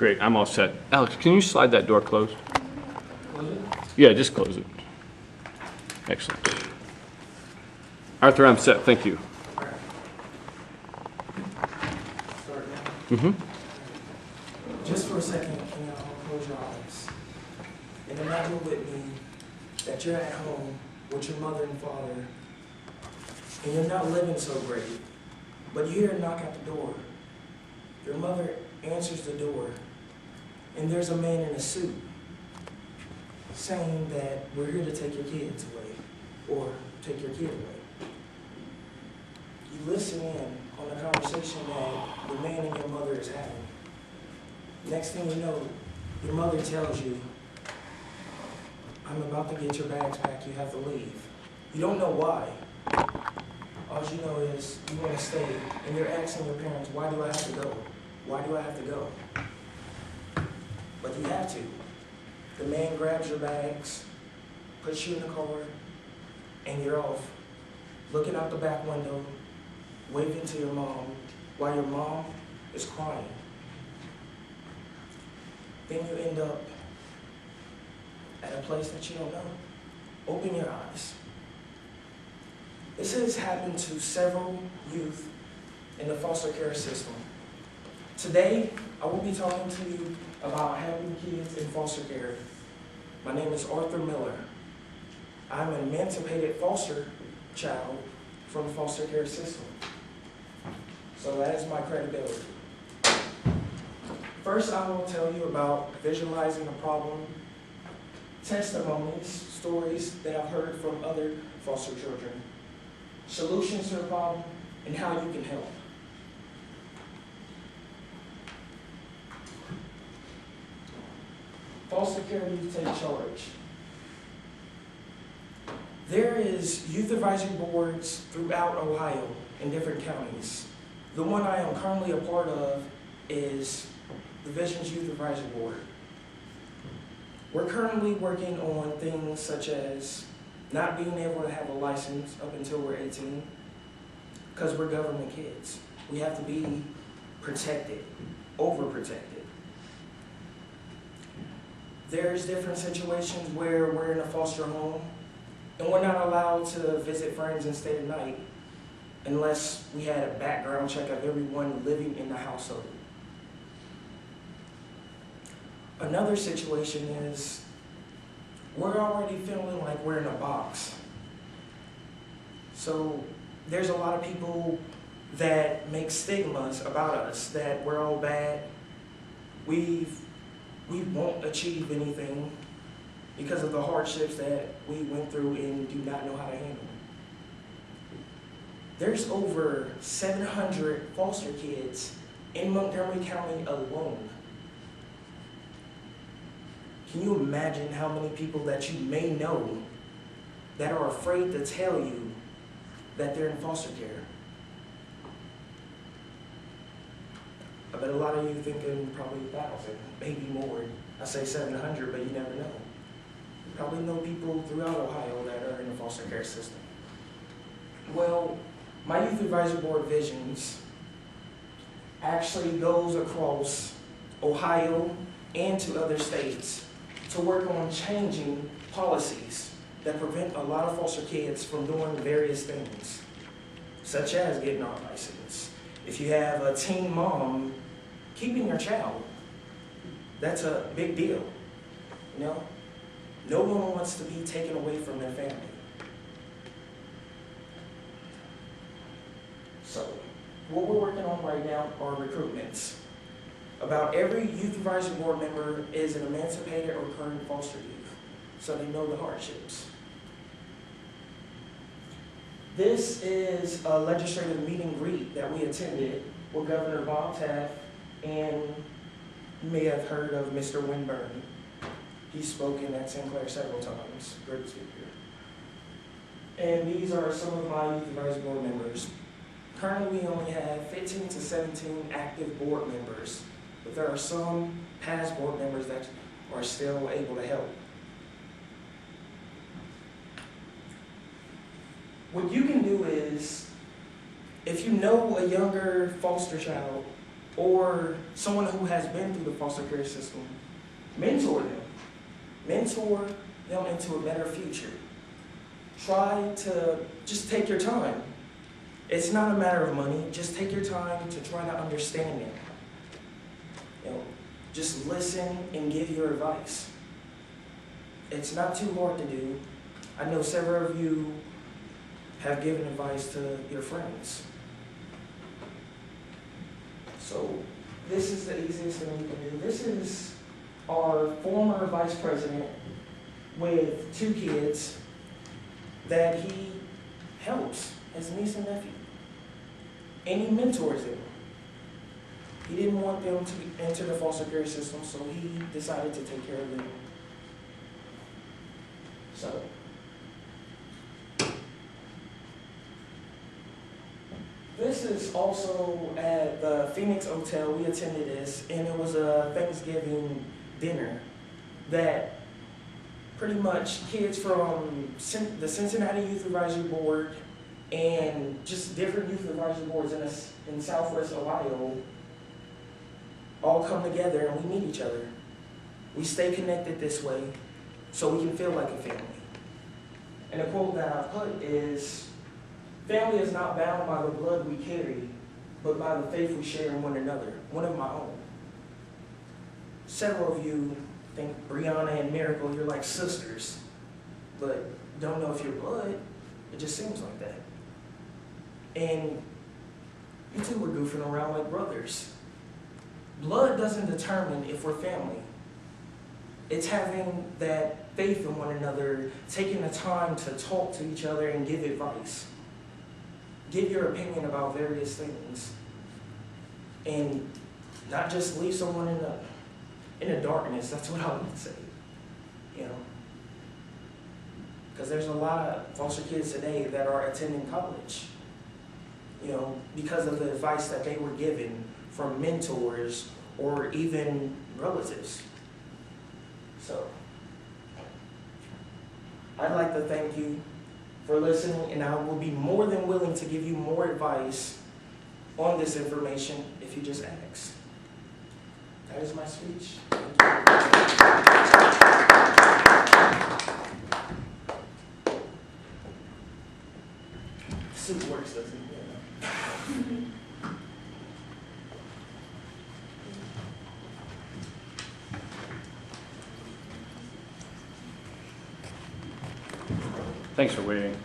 Great, I'm all set. Alex, can you slide that door closed? Yeah, just close it. Excellent. Arthur, I'm set, thank you. Just for a second, can you all close your eyes? And imagine with me that you're at home with your mother and father, and you're not living so great, but you hear a knock at the door. Your mother answers the door, and there's a man in a suit saying that we're here to take your kids away, or take your kid away. You listen in on the conversation that the man and your mother is having. Next thing you know, your mother tells you, I'm about to get your bags back, you have to leave. You don't know why. All you know is you want to stay, and you're asking your parents, why do I have to go? Why do I have to go? But you have to. The man grabs your bags, puts you in the car, and you're off, looking out the back window, waving to your mom, while your mom is crying. Then you end up at a place that you don't know. Open your eyes. This has happened to several youth in the foster care system. Today, I will be talking to you about having kids in foster care. My name is Arthur Miller. I'm an emancipated foster child from the foster care system. So that is my credibility. First, I will tell you about visualizing a problem, testimonies, stories that I've heard from other foster children, solutions to a problem, and how you can help. Foster care youth take charge. There is youth advisory boards throughout Ohio in different counties. The one I am currently a part of is the Vision's Youth Advisory Board. We're currently working on things such as not being able to have a license up until we're 18 because we're government kids. We have to be protected, overprotected. There's different situations where we're in a foster home and we're not allowed to visit friends and stay the night unless we had a background check of everyone living in the household. Another situation is we're already feeling like we're in a box. So there's a lot of people that make stigmas about us, that we're all bad. We won't achieve anything because of the hardships that we went through and do not know how to handle. There's over 700 foster kids in Montgomery County alone. Can you imagine how many people that you may know that are afraid to tell you that they're in foster care? I bet a lot of you thinking probably 1,000, maybe more. I say 700, but you never know. You probably know people throughout Ohio that are in the foster care system. Well, my Youth Advisory Board Visions actually goes across Ohio and to other states to work on changing policies that prevent a lot of foster kids from doing various things, such as getting our license. If you have a teen mom keeping your child, that's a big deal. You know, no one wants to be taken away from their family. So, what we're working on right now are recruitments. About every Youth Advisory Board member is an emancipated or current foster youth, so they know the hardships. This is a legislative meet and greet that we attended with Governor Bob Taft, and you may have heard of Mr. Winburn. He's spoken at Sinclair several times, great speaker. And these are some of my Youth Advisory Board members. Currently, we only have 15 to 17 active board members, but there are some past board members that are still able to help. What you can do is, if you know a younger foster child or someone who has been through the foster care system, mentor them. Mentor them into a better future. Try to just take your time. It's not a matter of money. Just take your time to try to understand them. You know, just listen and give your advice. It's not too hard to do. I know several of you have given advice to your friends. So this is the easiest thing we can do. This is our former vice president with 2 kids that he helps, his niece and nephew. And he mentors them. He didn't want them to enter the foster care system, so he decided to take care of them. So, this is also at the Phoenix Hotel. We attended this, and it was a Thanksgiving dinner that pretty much kids from the Cincinnati Youth Advisory Board and just different youth advisory boards in Southwest Ohio all come together and we meet each other. We stay connected this way so we can feel like a family. And the quote that I've put is, family is not bound by the blood we carry, but by the faith we share in one another. One of my own. Several of you think Brianna and Miracle, you're like sisters, but don't know if you're blood. It just seems like that. And you two were goofing around like brothers. Blood doesn't determine if we're family. It's having that faith in one another, taking the time to talk to each other and give advice. Give your opinion about various things. And not just leave someone in the darkness. That's what I would say. You know? Because there's a lot of foster kids today that are attending college. You know, because of the advice that they were given from mentors or even relatives. So, I'd like to thank you for listening, and I will be more than willing to give you more advice on this information if you just ask. That is my speech. Soup works, doesn't it? Thanks for waiting.